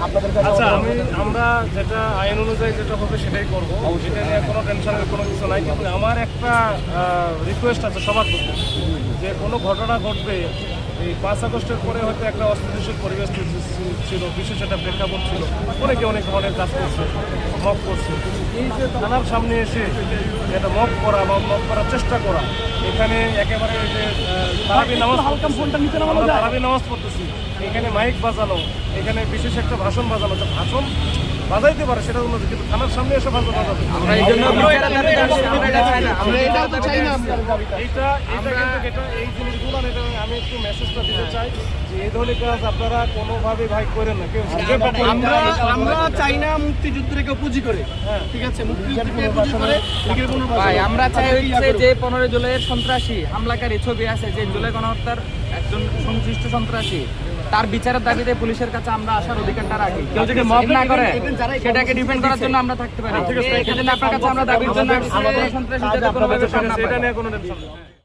আপনাদের কাছে? আচ্ছা, আমরা যেটা আইন অনুযায়ী যেটা হবে সেটাই করবো, সেটা নিয়ে কোনো টেনশনের কোনো কিছু নাই। কিন্তু আমার একটা রিকোয়েস্ট আছে সবার প্রতি, যে কোনো ঘটনা ঘটবে এই 5 আগস্টের পরে হয়তো একটা অস্থিতিশীল পরিবেশ ছিল, বিশেষ একটা প্রেক্ষাপট ছিল, অনেকে অনেক ধরনের কাজ করছে, মক করছে। এই যে থানার সামনে এসে একটা মক করা বা মক করার চেষ্টা করা, এখানে একেবারে যে তারাবি নামাজ আমরা তারাবি নামাজ পড়তেছি, এখানে মাইক বাজানো, এখানে বিশেষ একটা ভাষণ বাজানো, ভাষণ বাজাইতে পারে সেটা অন্য, কিন্তু থানার সামনে এসে ভাষণ বাজাবে এই জিনিসগুলো আমি একটু মেসেজটা দিতে চাই যে এই ধরনের কাজ আপনারা কোনোভাবে ভাই করেন না। কেউ আমরা চাই না মুক্তিযুদ্ধের কেউ পুঁজি করে, ঠিক আছে? মুক্তিযুদ্ধকে পুঁজি করে ভাই আমরা চাই হচ্ছে যে 15 জুলাইয়ের সন্ত্রাসী হামলাকারী ছবি আছে, যে জুলাই গণহত্যার একজন সংশ্লিষ্ট সন্ত্রাসী, তার বিচারের দাবিতে পুলিশের কাছে আমরা আসার অধিকারটা রাখি। কেউ যদি মব না করে সেটাকে ডিফেন্ড করার জন্য আমরা থাকতে পারি। সেজন্য আপনার কাছে আমরা দাবির জন্য সন্ত্রাসী যাতে কোনোভাবে সামনে না পায়। এটা নিয়ে কোনো টেনশন নেই।